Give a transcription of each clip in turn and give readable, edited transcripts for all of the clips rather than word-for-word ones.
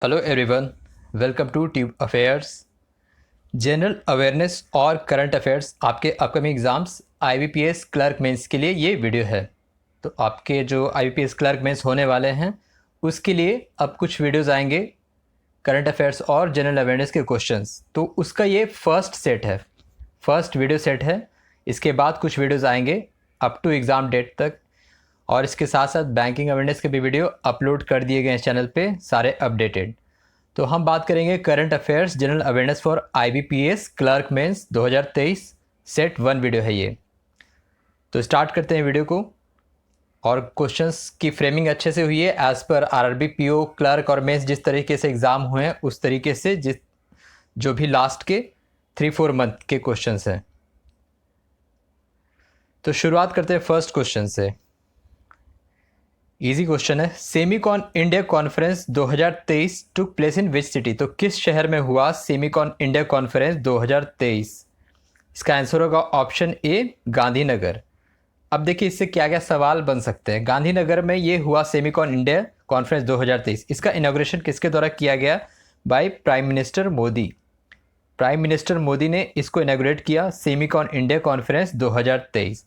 Hello everyone, welcome to tube affairs. General awareness और current affairs आपके upcoming exams IBPS clerk mains के लिए ये वीडियो है। तो आपके जो आईबीपीएस क्लर्क मेंस होने वाले हैं उसके लिए अब कुछ वीडियोस आएंगे करंट अफेयर्स और जनरल अवेयरनेस के क्वेश्चंस। तो उसका ये फर्स्ट सेट है, फर्स्ट वीडियो सेट है। इसके बाद कुछ वीडियोज़ आएंगे अप टू एग्ज़ाम डेट तक, और इसके साथ साथ बैंकिंग अवेयरनेस के भी वीडियो अपलोड कर दिए गए हैं चैनल पे, सारे अपडेटेड। तो हम बात करेंगे current affairs general awareness for IBPS clerk mains 2023 set 1 video है ये। तो स्टार्ट करते हैं वीडियो को। और क्वेश्चंस की फ्रेमिंग अच्छे से हुई है as per RRB PO clerk और मेंस जिस तरीके से एग्ज़ाम हुए हैं उस तरीके से, जो भी लास्ट के 3-4 मंथ के क्वेश्चंस हैं। तो शुरुआत करते हैं फर्स्ट क्वेश्चन से। इजी क्वेश्चन है। Semicon India conference 2023 took place in which city? तो किस शहर में हुआ सेमीकॉन इंडिया कॉन्फ्रेंस 2023? इसका आंसर होगा ऑप्शन ए, गांधीनगर। अब देखिए इससे क्या क्या सवाल बन सकते हैं। गांधीनगर में ये हुआ सेमीकॉन इंडिया कॉन्फ्रेंस 2023। इसका इनॉग्रेशन किसके द्वारा किया गया? By prime minister Modi. Prime minister Modi ने इसको इनॉग्रेट किया, सेमीकॉन इंडिया कॉन्फ्रेंस 2023।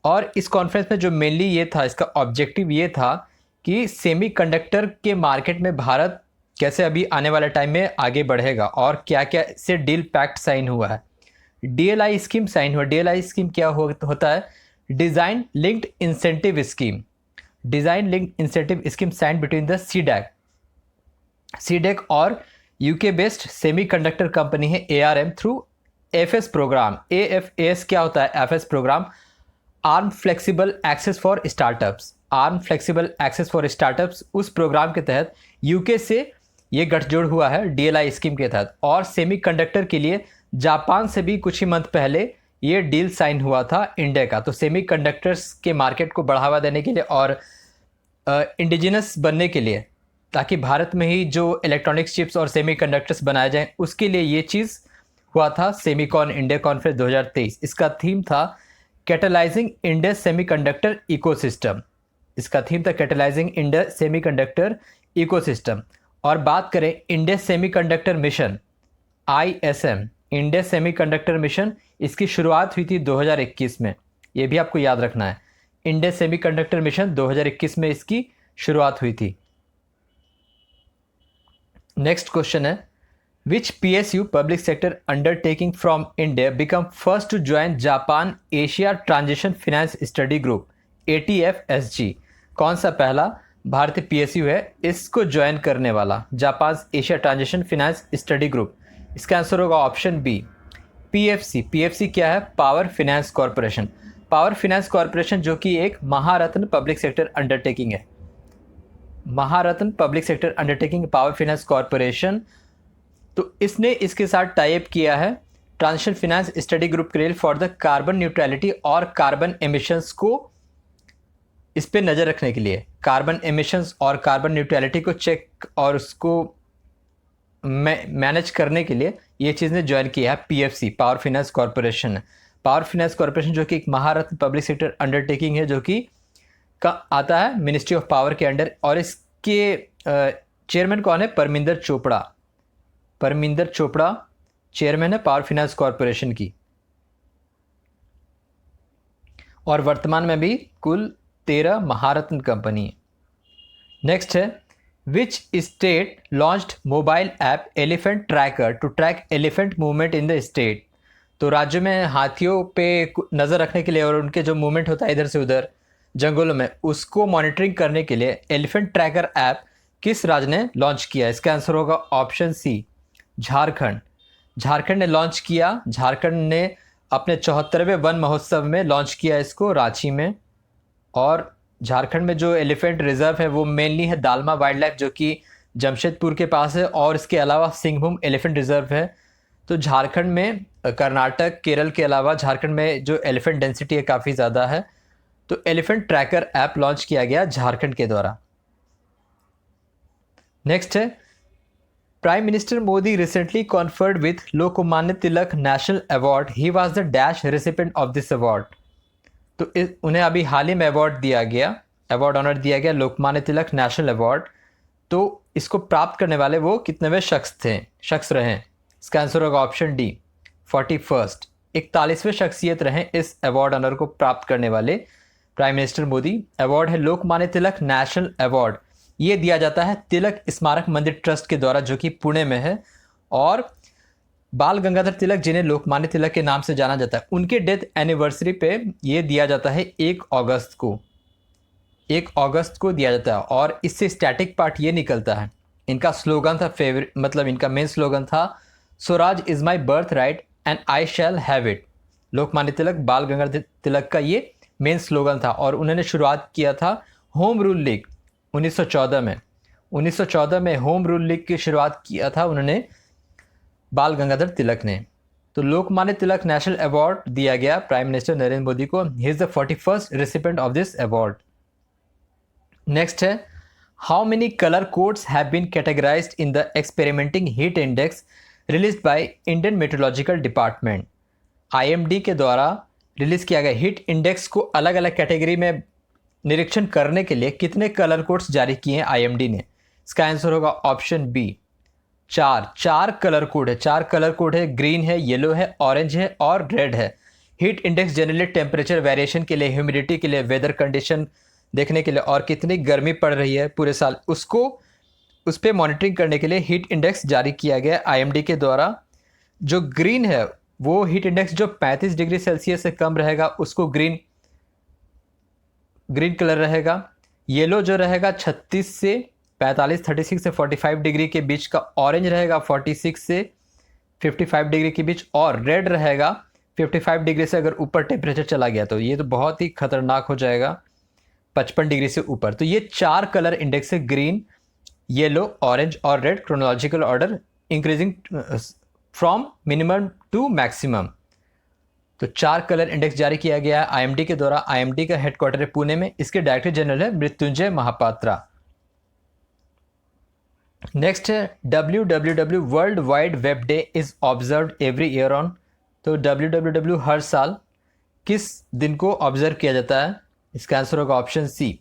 और इस कॉन्फ्रेंस में जो मेनली ये था, इसका ऑब्जेक्टिव ये था कि सेमीकंडक्टर के मार्केट में भारत कैसे अभी आने वाले टाइम में आगे बढ़ेगा और क्या क्या से डील पैक्ट साइन हुआ है। डीएलआई स्कीम साइन हुआ। डीएलआई स्कीम क्या होता है? Design linked incentive scheme. Design linked incentive scheme sign between the C-DAC और यूके बेस्ड सेमीकंडक्टर कंपनी है ARM through FS program. AFS क्या होता है? FS program, Arm flexible access for startups. Arm flexible access for startups, उस program के तहत UK से ये गठजोड़ हुआ है डीएलआई स्कीम के तहत। और सेमीकंडक्टर के लिए जापान से भी कुछ ही मंथ पहले ये डील साइन हुआ था इंडिया का। तो सेमीकंडक्टर्स के मार्केट को बढ़ावा देने के लिए और इंडिजिनस बनने के लिए, ताकि भारत में ही जो इलेक्ट्रॉनिक्स चिप्स और सेमीकंडक्टर्स बनाए जाएं, उसके लिए ये चीज़ हुआ था सेमीकॉन इंडिया कॉन्फ्रेंस 2023। इसका थीम था कैटलाइजिंग इंडिया सेमीकंडक्टर इकोसिस्टम। इसका थीम था कैटलाइजिंग इंडिया सेमीकंडक्टर इकोसिस्टम। और बात करें India semiconductor mission, ISM, India semiconductor mission, इसकी शुरुआत हुई थी 2021 में। ये भी आपको याद रखना है, इंडिया सेमीकंडक्टर मिशन 2021 में इसकी शुरुआत हुई थी। नेक्स्ट क्वेश्चन है, Which PSU public sector undertaking from India become first to join Japan Asia Transition Finance Study Group ATFSG? कौन सा पहला भारतीय PSU है इसको ज्वाइन करने वाला, Japan Asia transition finance study group? इसका आंसर होगा ऑप्शन बी, PFC। PFC क्या है? Power finance corporation. Power finance corporation जो कि एक महारत्न पब्लिक सेक्टर अंडरटेकिंग है। Maharatna public sector undertaking power finance corporation. तो इसने इसके साथ टाइप किया है ट्रांजिशन फाइनेंस स्टडी ग्रुप के लिए फॉर द कार्बन न्यूट्रलिटी और कार्बन एमिशंस को इस पे नज़र रखने के लिए। कार्बन एमिशंस और कार्बन न्यूट्रलिटी को चेक और उसको मैनेज करने के लिए ये चीज़ ने ज्वाइन किया है PFC, power finance corporation. Power finance corporation जो कि एक महारत्न पब्लिक सेक्टर अंडरटेकिंग है, जो कि का आता है मिनिस्ट्री ऑफ पावर के अंडर। और इसके चेयरमैन कौन है? परमिंदर चोपड़ा। परमिंदर चोपड़ा चेयरमैन है पावर फाइनेंस कॉरपोरेशन की। और वर्तमान में भी कुल 13 महारत्न कंपनी है। नेक्स्ट है, which state launched mobile app elephant tracker to track elephant movement in the state? तो राज्य में हाथियों पे नज़र रखने के लिए और उनके जो मूवमेंट होता है इधर से उधर जंगलों में, उसको मॉनिटरिंग करने के लिए एलिफेंट ट्रैकर ऐप किस राज्य ने लॉन्च किया? इसका आंसर होगा ऑप्शन सी, झारखंड। झारखंड ने लॉन्च किया। झारखंड ने अपने 74वें वन महोत्सव में लॉन्च किया इसको, रांची में। और झारखंड में जो एलिफेंट रिजर्व है वो मेनली है दालमा वाइल्ड लाइफ, जो कि जमशेदपुर के पास है, और इसके अलावा सिंहभूम एलिफेंट रिजर्व है। तो झारखंड में, कर्नाटक केरल के अलावा झारखंड में जो एलिफेंट डेंसिटी है काफ़ी ज़्यादा है। तो एलिफेंट ट्रैकर ऐप लॉन्च किया गया झारखंड के द्वारा। नेक्स्ट है, Prime Minister Modi recently conferred with Lokmanya Tilak national award. He was the dash recipient of this award. तो उन्हें अभी हाल ही में अवार्ड दिया गया, अवार्ड ऑनर दिया गया लोकमान्य तिलक नेशनल अवार्ड। तो इसको प्राप्त करने वाले वो कितनेवें शख्स रहे? इसका आंसर होगा ऑप्शन डी, 41st। 41वें शख्सियत रहे इस अवार्ड ऑनर को प्राप्त करने वाले प्राइम मिनिस्टर मोदी। अवार्ड है लोकमान्य तिलक नेशनल अवार्ड। ये दिया जाता है तिलक स्मारक मंदिर ट्रस्ट के द्वारा, जो कि पुणे में है। और बाल गंगाधर तिलक, जिन्हें लोकमान्य तिलक के नाम से जाना जाता है, उनके डेथ एनिवर्सरी पे ये दिया जाता है 1 अगस्त को। 1 अगस्त को दिया जाता है। और इससे स्टैटिक पार्ट ये निकलता है, इनका स्लोगन था इनका मेन स्लोगन था swaraj is my birth right and I shall have it. Lokmanya Tilak, Bal Gangadhar तिलक का ये मेन स्लोगन था। और उन्होंने शुरुआत किया था होम रूल लीग 1914 में। 1914 में होम रूल लीग की शुरुआत किया था उन्होंने, बाल गंगाधर तिलक ने। तो लोकमान्य तिलक नेशनल अवार्ड दिया गया प्राइम मिनिस्टर नरेंद्र मोदी को। He is the 41st recipient of this award. Next है, how many colour codes have been categorised in the experimenting heat index released by Indian meteorological department. IMD के द्वारा release किया गया heat index को अलग अलग category में निरीक्षण करने के लिए कितने कलर कोड्स जारी किए हैं IMD ने? इसका आंसर होगा ऑप्शन बी, 4 कलर कोड है। 4 कलर कोड है, ग्रीन है, येलो है, ऑरेंज है और रेड है। Heat index generally temperature variation के लिए, ह्यूमिडिटी के लिए, वेदर कंडीशन देखने के लिए, और कितनी गर्मी पड़ रही है पूरे साल उस पर मॉनिटरिंग करने के लिए हीट इंडेक्स जारी किया गया IMD के द्वारा। जो ग्रीन है वो हीट इंडेक्स जो 35 डिग्री सेल्सियस से कम रहेगा उसको ग्रीन कलर रहेगा। येलो जो रहेगा 36 से 36 से 45 डिग्री के बीच का ऑरेंज रहेगा 46 से 55 डिग्री के बीच, और रेड रहेगा 55 डिग्री से अगर ऊपर टेम्परेचर चला गया तो ये तो बहुत ही खतरनाक हो जाएगा 55 डिग्री से ऊपर। तो ये 4 कलर इंडेक्स है, ग्रीन, येलो, ऑरेंज और red, chronological order increasing from minimum to maximum. तो 4 कलर इंडेक्स जारी किया गया है IMD के द्वारा। IMD का हेडक्वार्टर है पुणे में। इसके डायरेक्टर जनरल है मृत्युंजय महापात्रा। नेक्स्ट है, WWW world wide web day is observed every year on. तो WWW हर साल किस दिन को ऑब्जर्व किया जाता है? इसका आंसर होगा ऑप्शन सी,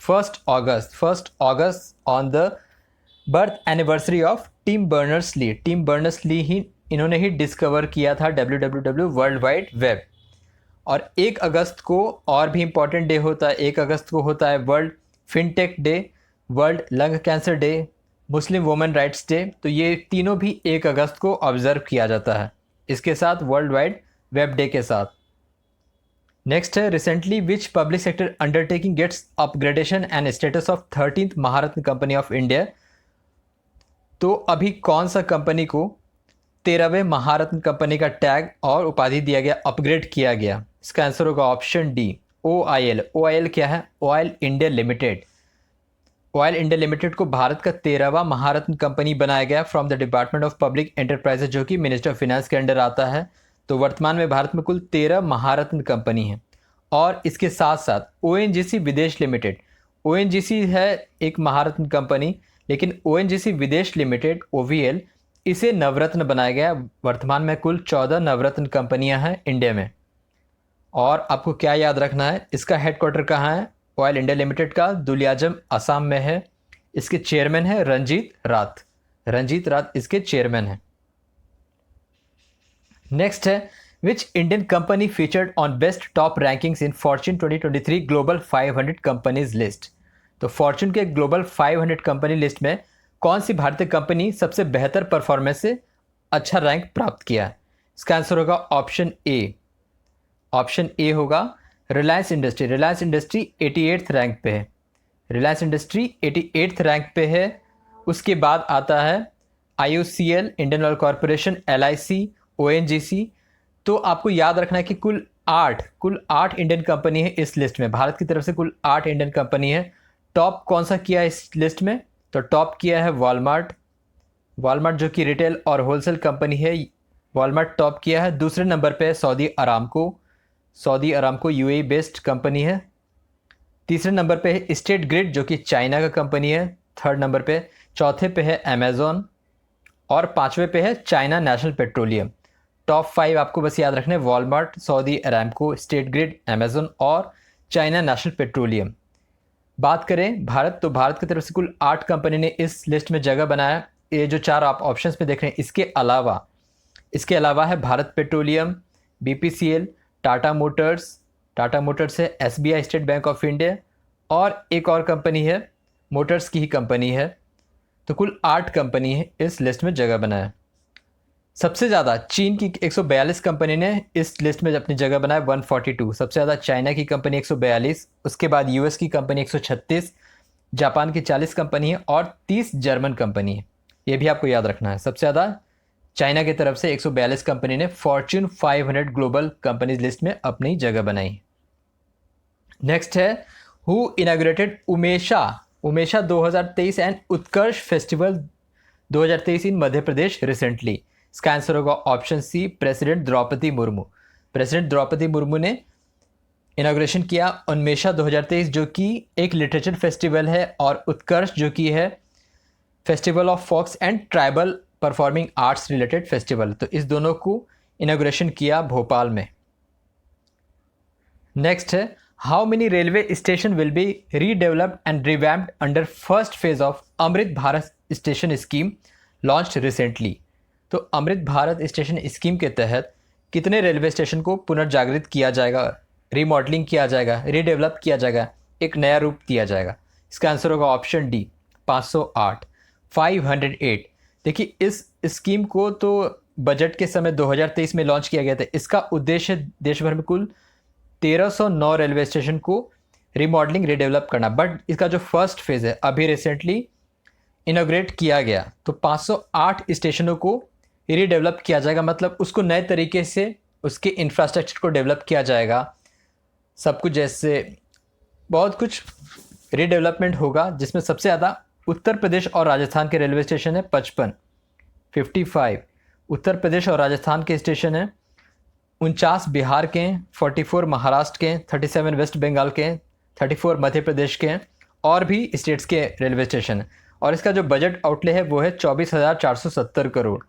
1 अगस्त on the birth anniversary of Tim Berners-Lee. Tim Berners-Lee इन्होंने ही डिस्कवर किया था WWW वर्ल्ड वाइड वेब। और 1 अगस्त को और भी इंपॉर्टेंट डे होता है। 1 अगस्त को होता है world fintech day, world lung cancer day, Muslim women rights day. तो ये तीनों भी 1 अगस्त को ऑब्जर्व किया जाता है, इसके साथ वर्ल्ड वाइड वेब डे के साथ। नेक्स्ट है, recently which public sector undertaking gets upgradation and status of 13th Maharatna company of India. तो अभी कौन सा कंपनी को 13वें महारत्न कंपनी का टैग और उपाधि दिया गया, अपग्रेड किया गया? इसका आंसर होगा ऑप्शन डी, OIL। OIL क्या है? Oil India limited. Oil India limited को भारत का 13वां महारत्न कंपनी बनाया गया from the department of public enterprises, जो कि मिनिस्टर ऑफ फाइनेंस के अंडर आता है। तो वर्तमान में भारत में कुल 13 महारत्न कंपनी है। और इसके साथ साथ ONGC विदेश लिमिटेड, ONGC है एक महारत्न कंपनी, लेकिन ONGC विदेश लिमिटेड OVL, इसे नवरत्न बनाया गया। वर्तमान में कुल 14 नवरत्न कंपनियां हैं इंडिया में। और आपको क्या याद रखना है, इसका हेडक्वार्टर कहाँ है? ऑयल इंडिया लिमिटेड का दुलियाजम असम में है। इसके चेयरमैन है रंजीत रात इसके चेयरमैन है। नेक्स्ट है, which Indian company featured on best top rankings in Fortune 2023 global 500 companies list. तो फॉर्च्यून के ग्लोबल 500 कंपनी लिस्ट में कौन सी भारतीय कंपनी सबसे बेहतर परफॉर्मेंस से अच्छा रैंक प्राप्त किया है? इसका आंसर होगा ऑप्शन ए। ऑप्शन ए होगा Reliance industry. Reliance industry 88th rank पे है। रिलायंस इंडस्ट्री 88th रैंक पे है। उसके बाद आता है IOCL, Indian oil corporation, LIC, ONGC। तो आपको याद रखना है कि कुल 8 इंडियन कंपनी है इस लिस्ट में। भारत की तरफ से कुल 8 इंडियन कंपनी है। टॉप कौन सा किया है इस लिस्ट में? तो टॉप किया है वॉलमार्ट जो कि रिटेल और होलसेल कंपनी है। वॉलमार्ट टॉप किया है। दूसरे नंबर पे है Saudi Aramco UAE based company है। तीसरे नंबर पे है स्टेट ग्रिड जो कि चाइना का कंपनी है, 3rd नंबर पे। चौथे पे है अमेजॉन और 5वें पे है चाइना नेशनल पेट्रोलियम। टॉप 5 आपको बस याद रखना है, Walmart, Saudi Aramco, state grid, Amazon और चाइना नेशनल पेट्रोलियम। बात करें भारत, तो भारत की तरफ से कुल 8 कंपनी ने इस लिस्ट में जगह बनाया। ये जो 4 आप ऑप्शंस में देख रहे हैं, इसके अलावा है भारत पेट्रोलियम, बीपीसीएल, टाटा मोटर्स है, SBI State Bank of India, और एक और कंपनी है, मोटर्स की ही कंपनी है। तो कुल 8 कंपनी है इस लिस्ट में जगह बनाया। सबसे ज़्यादा चीन की 142 कंपनी ने इस लिस्ट में अपनी जगह बनाया, 142। सबसे ज़्यादा चाइना की कंपनी 142, उसके बाद यूएस की कंपनी 136, जापान की 40 कंपनी है और 30 जर्मन कंपनी है। ये भी आपको याद रखना है। सबसे ज़्यादा चाइना की तरफ से 142 कंपनी ने फॉर्च्यून 500 ग्लोबल कंपनीज लिस्ट में अपनी जगह बनाई। नेक्स्ट है हु इनाग्रेटेड उमेशा 2023 and Utkarsh festival 2023 in Madhya Pradesh recently. इसका आंसर होगा option C, president Droupadi Murmu. President Droupadi Murmu ने इनाग्रेशन किया उन्मेषा 2023, जो कि एक लिटरेचर फेस्टिवल है, और उत्कर्ष जो कि है festival of folks and tribal performing arts related festival. तो इस दोनों को इनाग्रेशन किया भोपाल में। नेक्स्ट है how many railway station will be redeveloped and revamped under first phase of Amrit Bharat station scheme launched recently. तो अमृत भारत स्टेशन स्कीम के तहत कितने रेलवे स्टेशन को पुनर्जागृत किया जाएगा, रीमॉडलिंग किया जाएगा, रीडेवलप किया जाएगा, एक नया रूप दिया जाएगा। इसका आंसर होगा ऑप्शन डी, 508, 508। देखिए इस स्कीम को तो बजट के समय 2023 में लॉन्च किया गया था। इसका उद्देश्य देश भर में कुल 1309 रेलवे स्टेशन को रीमॉडलिंग रीडेवलप करना, बट इसका जो फर्स्ट फेज़ है अभी रिसेंटली इनोग्रेट किया गया। तो 508 स्टेशनों को रीडेवलप किया जाएगा, मतलब उसको नए तरीके से उसके इंफ्रास्ट्रक्चर को डेवलप किया जाएगा। सब कुछ जैसे बहुत कुछ रीडेवलपमेंट होगा, जिसमें सबसे ज़्यादा उत्तर प्रदेश और राजस्थान के रेलवे स्टेशन है 55 उत्तर प्रदेश और राजस्थान के स्टेशन हैं, 49 बिहार के हैं, 44 महाराष्ट्र के हैं, 37 वेस्ट बंगाल के हैं, 34 मध्य प्रदेश के हैं, और भी स्टेट्स के रेलवे स्टेशन हैं। और इसका जो बजट आउटले है वो है 24,470 करोड़।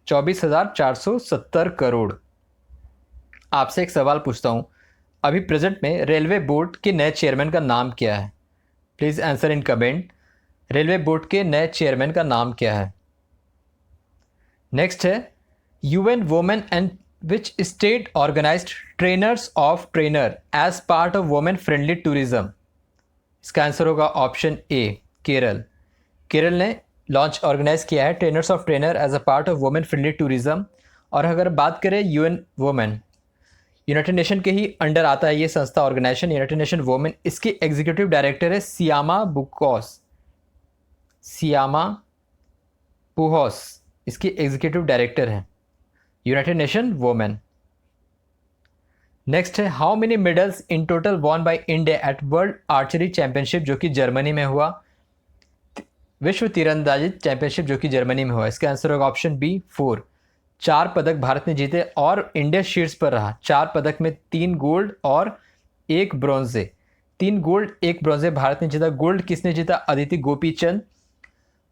24,470 करोड़। आपसे एक सवाल पूछता हूँ, अभी प्रेजेंट में रेलवे बोर्ड के नए चेयरमैन का नाम क्या है? Please answer in comment. Railway board के नए चेयरमैन का नाम क्या है? नेक्स्ट है UN women and which state organized trainers of trainer as part of women friendly tourism. इसका आंसर होगा ऑप्शन ए, केरल। केरल ने लॉन्च ऑर्गेनाइज किया है trainers of trainer as a part of women friendly tourism. और अगर बात करें यूएन वुमेन, यूनाइटेड नेशन के ही अंडर आता है ये संस्था, ऑर्गेनाइजेशन यूनाइटेड नेशन वुमेन। इसके एग्जीक्यूटिव डायरेक्टर है सियामा पुहोस, इसकी एग्जीक्यूटिव डायरेक्टर है यूनाइटेड नेशन वुमेन। नेक्स्ट है how many medals in total won by India at world archery championship, जो कि जर्मनी में हुआ, विश्व तीरंदाजी चैंपियनशिप जो कि जर्मनी में हुआ। इसका आंसर होगा ऑप्शन बी, 4। 4 पदक भारत ने जीते और इंडिया शीर्ष पर रहा। 4 पदक में 3 गोल्ड और 1 ब्रॉन्जे। 3 गोल्ड 1 ब्रॉन्जे भारत ने जीता। गोल्ड किसने जीता? अदिति गोपीचंद।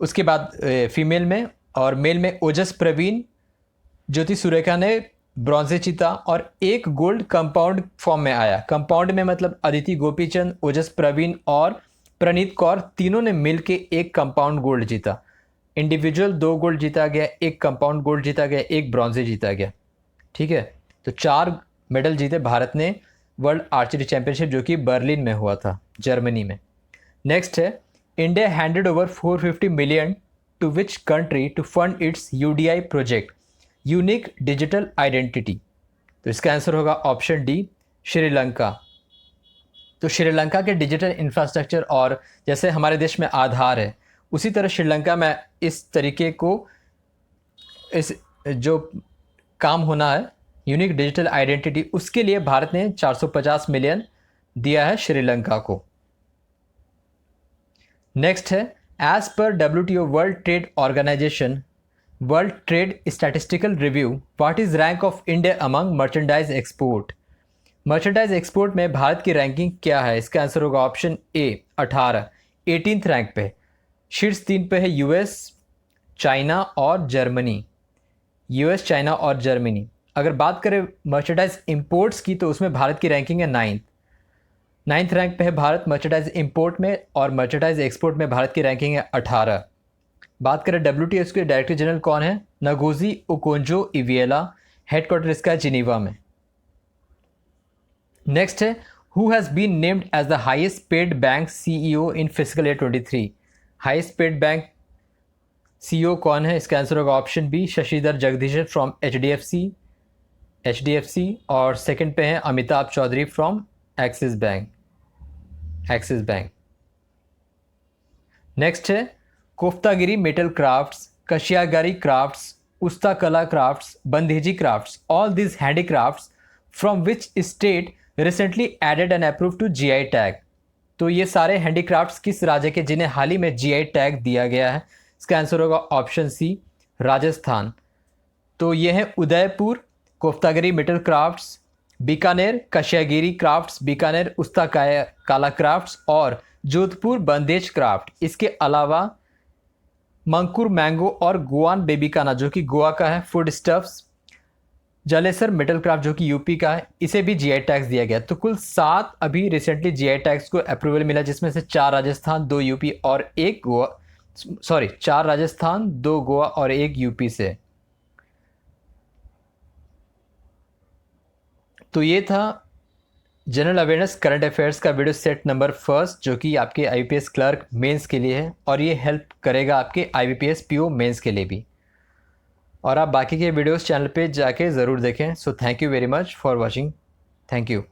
उसके बाद फीमेल में और मेल में ओजस प्रवीण, ज्योति सुरेखा ने ब्रॉन्जे जीता, और 1 गोल्ड कंपाउंड फॉर्म में आया। कंपाउंड में मतलब अदिति गोपीचंद, ओजस प्रवीण और प्रणीत कौर, तीनों ने मिलके 1 कंपाउंड गोल्ड जीता। इंडिविजुअल 2 गोल्ड जीता गया, 1 कंपाउंड गोल्ड जीता गया, 1 ब्रॉन्जे जीता गया। ठीक है, तो 4 मेडल जीते भारत ने वर्ल्ड आर्चरी चैंपियनशिप, जो कि बर्लिन में हुआ था, जर्मनी में। नेक्स्ट है India handed over 450 million to which country to fund its UDI project unique digital identity. तो इसका आंसर होगा ऑप्शन डी, श्रीलंका। तो श्रीलंका के डिजिटल इंफ्रास्ट्रक्चर, और जैसे हमारे देश में आधार है, उसी तरह श्रीलंका में इस तरीके को इस जो काम होना है यूनिक डिजिटल आइडेंटिटी, उसके लिए भारत ने 450 मिलियन दिया है श्रीलंका को। नेक्स्ट है एज पर WTO world trade organization world trade statistical review, what is rank of India among merchandise export. Merchandise export में भारत की रैंकिंग क्या है? इसका आंसर होगा ऑप्शन ए, 18th रैंक पे। शीर्ष 3 पे है यूएस, चाइना और जर्मनी। यूएस, चाइना और जर्मनी। अगर बात करें मर्चेंडाइज इंपोर्ट्स की, तो उसमें भारत की रैंकिंग है 9th 9th रैंक पे है भारत मर्चेंडाइज इंपोर्ट में, और मर्चेंडाइज एक्सपोर्ट में भारत की रैंकिंग है 18। बात करें WTO के डायरेक्टर जनरल कौन है? नगोजी ओकोंजो इविएला, हेडक्वार्टर इसका है जिनीवा में। नेक्स्ट है who has been named as the highest paid bank CEO in physical year 23। Highest paid bank CEO कौन है? इसका आंसर होगा option B, Sashidhar Jagdishan from HDFC, और सेकंड पे हैं Amitabh Chaudhry from Axis bank. Next है Koftagiri metal crafts, Kashiyagari crafts, Usta Kala crafts, Bandheji crafts, all this handicrafts from which state recently added and approve to GI tag. तो ये सारे हैंडीक्राफ्ट्स किस राज्य के जिन्हें हाल ही में GI टैग दिया गया है? इसका आंसर होगा ऑप्शन सी, राजस्थान। तो ये है Udaipur Koftagiri metal crafts, Bikaner Kashiyagiri crafts, Bikaner Usta Kala crafts, और जोधपुर बंदेज क्राफ्ट। इसके अलावा मंकुर मैंगो और गोवान बेबीकाना जो कि गोवा का है, food stuffs, Jalesar metal craft जो कि यूपी का है, इसे भी GI टैग्स दिया गया। तो कुल 7 अभी रिसेंटली GI टैग्स को अप्रूवल मिला, जिसमें से 4 राजस्थान, 2 यूपी और 1 गोवा, 4 राजस्थान, 2 गोवा और 1 यूपी से। तो ये था जनरल अवेयरनेस करंट अफेयर्स का वीडियो सेट नंबर फर्स्ट, जो कि आपके IBPS क्लर्क मेंस के लिए है, और ये हेल्प करेगा आपके IBPS PO मेंस के लिए भी। और आप बाकी के वीडियोस चैनल पे जाके ज़रूर देखें। So thank you very much for watching. Thank you.